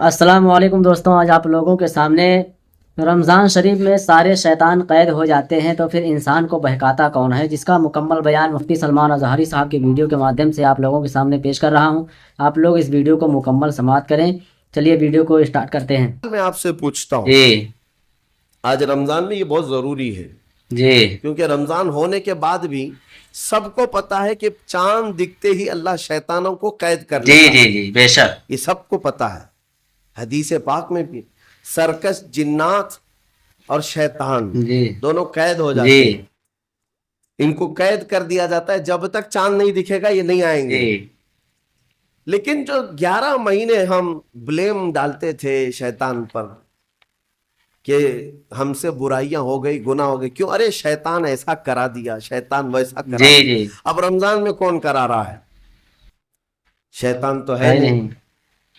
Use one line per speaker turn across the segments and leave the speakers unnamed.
السلام علیکم دوستوں، آج آپ لوگوں کے سامنے رمضان شریف میں سارے شیطان قید ہو جاتے ہیں تو پھر انسان کو بہکاتا کون ہے، جس کا مکمل بیان مفتی سلمان اظہری صاحب کی ویڈیو کے مادھیم سے آپ لوگوں کے سامنے پیش کر رہا ہوں۔ آپ لوگ اس ویڈیو کو مکمل سماعت کریں۔ چلیے ویڈیو کو اسٹارٹ کرتے ہیں۔
میں آپ سے پوچھتا ہوں،
جی
آج رمضان میں یہ بہت ضروری ہے،
جی
کیونکہ رمضان ہونے کے بعد بھی سب کو پتا ہے کہ چاند دکھتے ہی اللہ شیطانوں کو قید کر
جی
لیتا
جی
ہے،
جی بے شک
یہ سب کو پتا ہے۔ حدیث پاک میں بھی سرکش جنات اور شیطان
جی
دونوں قید ہو
جی
جاتے ہیں، ان کو قید کر دیا جاتا ہے، جب تک چاند نہیں دکھے گا یہ نہیں آئیں گے۔
جی
لیکن جو 11 مہینے ہم بلیم ڈالتے تھے شیطان پر کہ ہم سے برائیاں ہو گئی، گناہ ہو گئی، کیوں؟ ارے شیطان ایسا کرا دیا، شیطان ویسا کرا
جی
دیا۔
جی
اب رمضان میں کون کرا رہا ہے؟ شیطان تو ہے نہیں،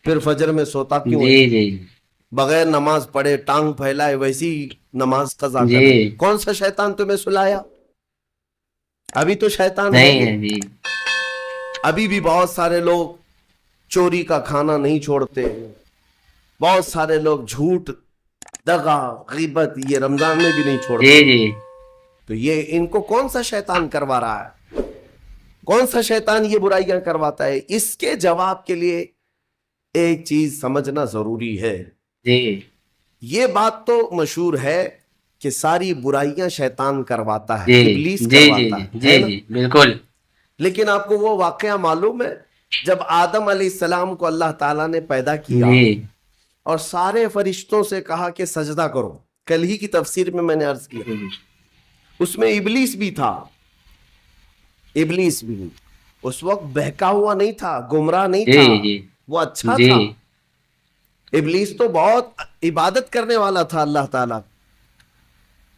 پھر فجر میں سوتا کیوں ہے؟
جی جی
بغیر نماز پڑھے ٹانگ پھیلائے ویسی نماز قضا
جی
کرے۔ کون سا شیطان تمہیں سلایا؟ ابھی تو شیطان ہے
نہیں
نہیں۔
ہے جی
ابھی بھی بہت سارے لوگ چوری کا کھانا نہیں چھوڑتے، بہت سارے لوگ جھوٹ، دغا، غیبت یہ رمضان میں بھی نہیں
جی
چھوڑتے۔
جی
تو یہ ان کو کون سا شیطان کروا رہا ہے؟ کون سا شیطان یہ برائیاں کرواتا ہے؟ اس کے جواب کے لیے ایک چیز سمجھنا ضروری ہے۔
جی
یہ بات تو مشہور ہے کہ ساری برائیاں شیطان کرواتا ہے،
جی
ابلیس
جی جی
کرواتا
جی
ہے
جی
نا؟
جی بالکل
لیکن آپ کو وہ واقعہ معلوم ہے جب آدم علیہ السلام کو اللہ تعالیٰ نے پیدا کیا
جی
اور سارے فرشتوں سے کہا کہ سجدہ کرو؟ کل ہی کی تفسیر میں نے عرض کیا، اس میں ابلیس بھی تھا۔ ابلیس بھی اس وقت بہکا ہوا نہیں تھا، گمراہ نہیں
جی
تھا،
جی
وہ اچھا
جی
تھا۔ ابلیس تو بہت عبادت کرنے والا تھا اللہ تعالیٰ،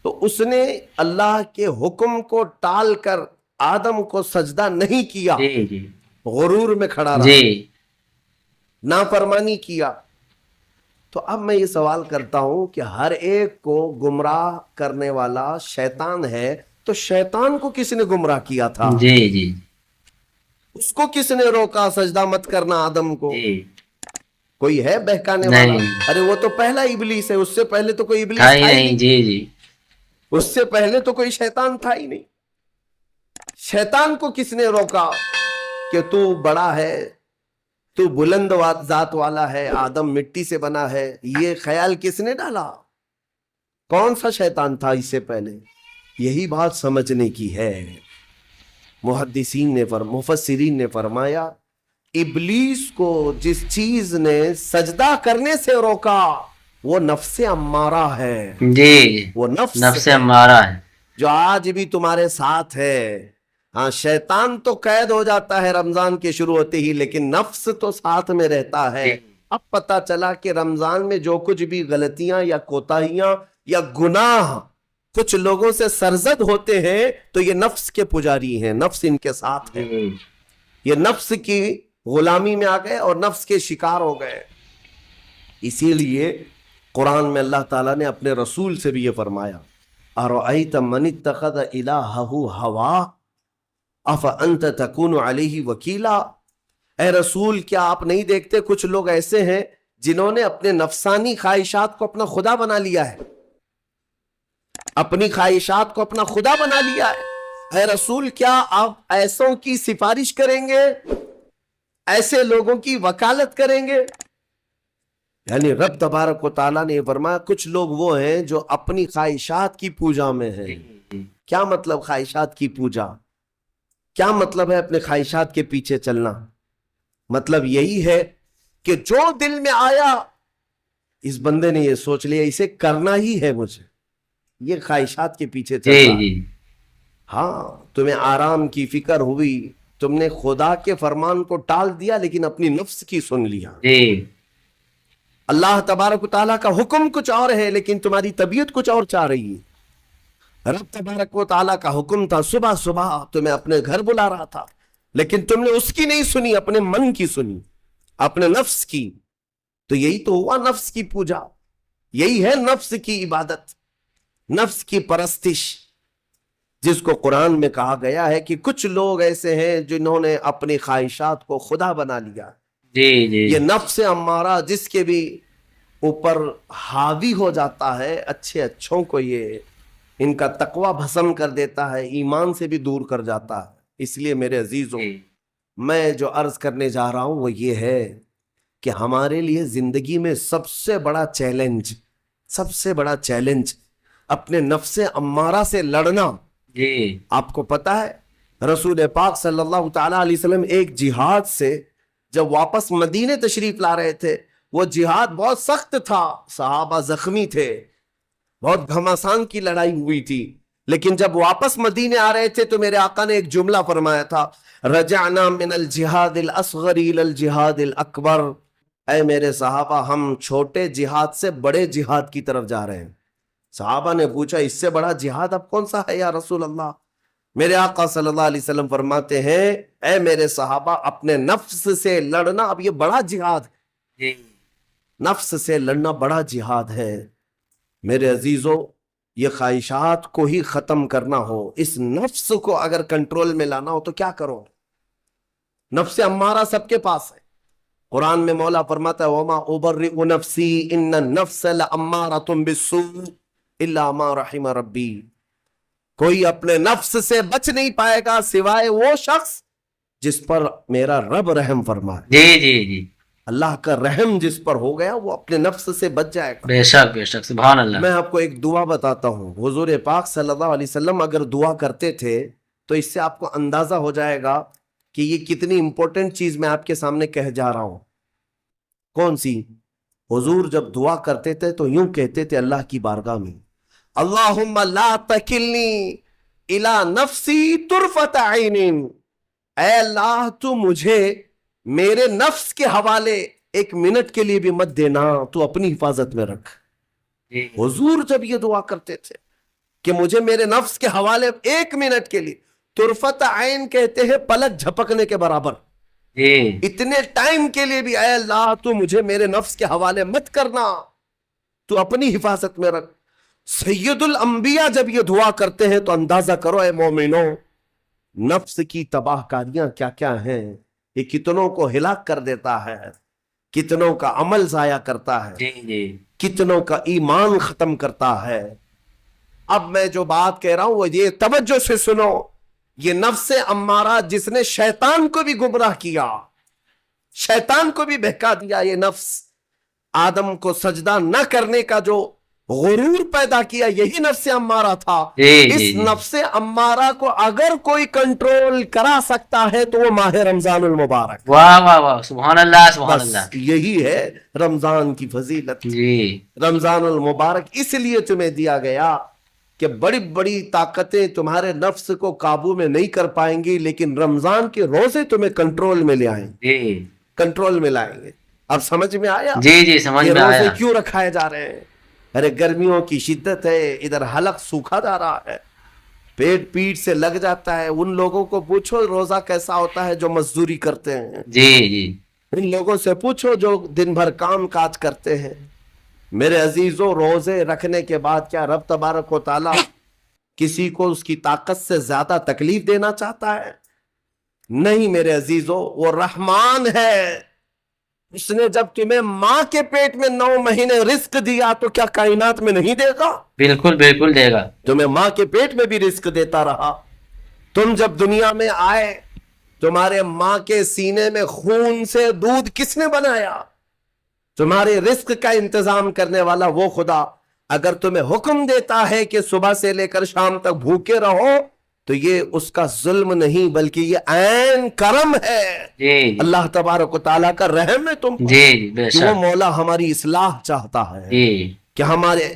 تو اس نے اللہ کے حکم کو ٹال کر آدم کو سجدہ نہیں کیا،
جی جی
غرور میں کھڑا رہا،
جی
نافرمانی کیا۔ تو اب میں یہ سوال کرتا ہوں کہ ہر ایک کو گمراہ کرنے والا شیطان ہے، تو شیطان کو کس نے گمراہ کیا تھا؟
جی جی
اس کو کس نے روکا سجدہ مت کرنا آدم کو؟
جی
کوئی ہے بہکانے والا؟
نہیں
ارے وہ تو پہلا ابلیس ہے، اس سے پہلے تو کوئی
تھا
ابلیس
ہی
تھا ہی
نہیں۔
نہیں،
جی جی
اس سے پہلے تو کوئی شیطان تھا ہی نہیں۔ شیطان کو کس نے روکا کہ تو بڑا ہے، تو بلند ذات والا ہے، آدم مٹی سے بنا ہے؟ یہ خیال کس نے ڈالا؟ کون سا شیطان تھا اس سے پہلے؟ یہی بات سمجھنے کی ہے۔ محدثین نے مفسرین نے فرمایا ابلیس کو جس چیز نے سجدہ کرنے سے روکا وہ نفس امارہ ہے،
جی
وہ نفس
نفس
ہے
ہمارا ہے۔
جو آج بھی تمہارے ساتھ ہے۔ ہاں شیطان تو قید ہو جاتا ہے رمضان کے شروع ہوتے ہی، لیکن نفس تو ساتھ میں رہتا ہے۔ اب پتا چلا کہ رمضان میں جو کچھ بھی غلطیاں یا کوتاہیاں یا گناہ کچھ لوگوں سے سرزد ہوتے ہیں تو یہ نفس کے پجاری ہیں، نفس ان کے ساتھ ہے، یہ نفس کی غلامی میں آ گئے اور نفس کے شکار ہو گئے۔ اسی لیے قرآن میں اللہ تعالیٰ نے اپنے رسول سے بھی یہ فرمایا اَرَأَيْتَ مَنِ اتَّخَذَ إِلَٰهَهُ هَوَاهُ أَفَأَنْتَ تَكُونُ عَلَيْهِ وَكِيلًا۔ اے رسول کیا آپ نہیں دیکھتے کچھ لوگ ایسے ہیں جنہوں نے اپنے نفسانی خواہشات کو اپنا خدا بنا لیا ہے، اپنی خواہشات کو اپنا خدا بنا لیا ہے۔ اے رسول کیا آپ ایسوں کی سفارش کریں گے، ایسے لوگوں کی وکالت کریں گے؟ یعنی رب تبارک و تعالیٰ نے یہ فرمایا کچھ لوگ وہ ہیں جو اپنی خواہشات کی پوجا میں ہیں۔ کیا مطلب خواہشات کی پوجا؟ کیا مطلب ہے اپنے خواہشات کے پیچھے چلنا؟ مطلب یہی ہے کہ جو دل میں آیا اس بندے نے یہ سوچ لیا اسے کرنا ہی ہے مجھے، یہ خواہشات کے پیچھے چل رہا ہے۔ ہاں تمہیں آرام کی فکر ہوئی، تم نے خدا کے فرمان کو ٹال دیا لیکن اپنی نفس کی سن لیا۔ اللہ تبارک و تعالیٰ کا حکم کچھ اور ہے لیکن تمہاری طبیعت کچھ اور چاہ رہی ہے۔ رب تبارک و تعالیٰ کا حکم تھا صبح صبح تمہیں اپنے گھر بلا رہا تھا، لیکن تم نے اس کی نہیں سنی، اپنے من کی سنی، اپنے نفس کی۔ تو یہی تو ہوا نفس کی پوجا، یہی ہے نفس کی عبادت، نفس کی پرستش، جس کو قرآن میں کہا گیا ہے کہ کچھ لوگ ایسے ہیں جنہوں نے اپنی خواہشات کو خدا بنا لیا۔
جی جی
یہ نفس امارہ جس کے بھی اوپر حاوی ہو جاتا ہے، اچھے اچھوں کو یہ ان کا تقوی بھسم کر دیتا ہے، ایمان سے بھی دور کر جاتا ہے۔ اس لیے میرے عزیزوں، میں جو عرض کرنے جا رہا ہوں وہ یہ ہے کہ ہمارے لیے زندگی میں سب سے بڑا چیلنج اپنے نفس امارہ سے لڑنا۔
جی
آپ کو پتا ہے رسول پاک صلی اللہ تعالی علیہ وسلم ایک جہاد سے جب واپس مدینے تشریف لا رہے تھے، وہ جہاد بہت سخت تھا، صحابہ زخمی تھے، بہت گھمسان کی لڑائی ہوئی تھی، لیکن جب واپس مدینے آ رہے تھے تو میرے آقا نے ایک جملہ فرمایا تھا، رجعنا من الجہاد الاصغر الى الجہاد الاکبر۔ اے میرے صحابہ، ہم چھوٹے جہاد سے بڑے جہاد کی طرف جا رہے ہیں۔ صحابہ نے پوچھا اس سے بڑا جہاد اب کون سا ہے یا رسول اللہ؟ میرے آقا صلی اللہ علیہ وسلم فرماتے ہیں، اے میرے صحابہ، اپنے نفس سے لڑنا اب یہ بڑا جہاد ہے، نفس سے لڑنا بڑا جہاد ہے۔ میرے عزیزوں، یہ خواہشات کو ہی ختم کرنا ہو، اس نفس کو اگر کنٹرول میں لانا ہو تو کیا کرو؟ نفس امارہ سب کے پاس ہے۔ قرآن میں مولا فرماتا ہے وَمَا أُبَرِّئُ نَفْسِي إِنَّ النَّفْسَ لَأَمَّارَةٌ بِالسُّوءِ إِلَّا مَا رَحِمَ رَبِّي۔ کوئی اپنے نفس سے بچ نہیں پائے گا سوائے وہ شخص جس پر میرا رب رحم فرمائے۔
جی جی جی
اللہ کا رحم جس پر ہو گیا وہ اپنے نفس سے بچ جائے گا۔
بے شک سبحان اللہ۔
میں آپ کو ایک دعا بتاتا ہوں، حضور پاک صلی اللہ علیہ وسلم اگر دعا کرتے تھے تو اس سے آپ کو اندازہ ہو جائے گا کہ یہ کتنی امپورٹنٹ چیز میں آپ کے سامنے کہہ جا رہا ہوں۔ کون سی؟ حضور جب دعا کرتے تھے تو یوں کہتے تھے اللہ کی بارگاہ میں، اللہم لا تکلنی الی نفسی طرفت عین۔ اے اللہ تو مجھے میرے نفس کے حوالے ایک منٹ کے لیے بھی مت دینا، تو اپنی حفاظت میں رکھ۔ حضور جب یہ دعا کرتے تھے کہ مجھے میرے نفس کے حوالے ایک منٹ کے لیے، طرفت عین کہتے ہیں پلک جھپکنے کے برابر، اتنے ٹائم کے لیے بھی اے اللہ تو مجھے میرے نفس کے حوالے مت کرنا، تو اپنی حفاظت میں رکھ۔ سید الانبیاء جب یہ دعا کرتے ہیں تو اندازہ کرو اے مومنوں، نفس کی تباہ کاریاں کیا کیا ہیں، یہ کتنوں کو ہلاک کر دیتا ہے، کتنوں کا عمل ضائع کرتا ہے، کتنوں کا ایمان ختم کرتا ہے۔ اب میں جو بات کہہ رہا ہوں وہ یہ توجہ سے سنو، یہ نفس امارہ جس نے شیطان کو بھی گمراہ کیا، شیطان کو بھی بہکا دیا، یہ نفس آدم کو سجدہ نہ کرنے کا جو غرور پیدا کیا یہی نفس امارہ تھا۔ اس نفس امارہ کو اگر کوئی کنٹرول کرا سکتا ہے تو وہ ماہ رمضان المبارک۔
واہ واہ واہ، سبحان اللہ سبحان اللہ۔
یہی ہے رمضان کی فضیلت۔ رمضان المبارک اس لیے تمہیں دیا گیا کہ بڑی بڑی طاقتیں تمہارے نفس کو قابو میں نہیں کر پائیں گی، لیکن رمضان کے روزے تمہیں کنٹرول میں لے آئیں گے، کنٹرول میں لائیں گے۔ اب سمجھ میں آیا؟
جی سمجھ میں آیا۔
روزے کیوں رکھائے جا رہے ہیں؟ ارے گرمیوں کی شدت ہے، ادھر حلق سوکھا جا رہا ہے، پیٹ سے لگ جاتا ہے۔ ان لوگوں کو پوچھو روزہ کیسا ہوتا ہے جو مزدوری کرتے ہیں، ان لوگوں سے پوچھو جو دن بھر کام کاج کرتے ہیں۔ میرے عزیزوں، روزے رکھنے کے بعد کیا رب تبارک و تعالی کسی کو اس کی طاقت سے زیادہ تکلیف دینا چاہتا ہے؟ نہیں میرے عزیزوں، وہ رحمان ہے، اس نے جب تمہیں ماں کے پیٹ میں 9 مہینے رزق دیا تو کیا کائنات میں نہیں دے گا؟ بالکل دے گا۔ تمہیں ماں کے پیٹ میں بھی رزق دیتا رہا۔ تم جب دنیا میں آئے، تمہارے ماں کے سینے میں خون سے دودھ کس نے بنایا؟ تمہارے رزق کا انتظام کرنے والا وہ خدا اگر تمہیں حکم دیتا ہے کہ صبح سے لے کر شام تک بھوکے رہو تو یہ اس کا ظلم نہیں بلکہ یہ عین کرم ہے، اللہ تبارک و تعالیٰ کا رحم ہے تم پر۔ وہ مولا ہماری اصلاح چاہتا ہے کہ ہمارے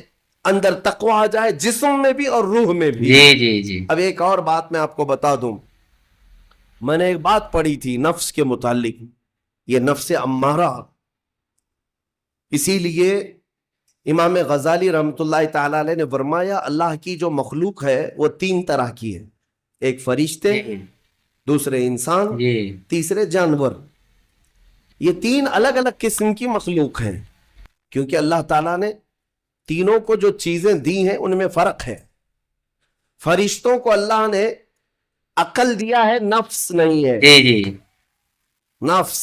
اندر تقوی آ جائے، جسم میں بھی اور روح میں بھی۔ اب ایک اور بات میں آپ کو بتا دوں، میں نے ایک بات پڑھی تھی نفس کے متعلق، یہ نفس امارہ، اسی لیے امام غزالی رحمۃ اللہ تعالی علیہ نے فرمایا اللہ کی جو مخلوق ہے وہ 3 طرح کی ہے، ایک فرشتے، دوسرے انسان، تیسرے جانور۔ یہ 3 الگ الگ قسم کی مخلوق ہیں، کیونکہ اللہ تعالیٰ نے تینوں کو جو چیزیں دی ہیں ان میں فرق ہے۔ فرشتوں کو اللہ نے عقل دیا ہے، نفس نہیں ہے، نفس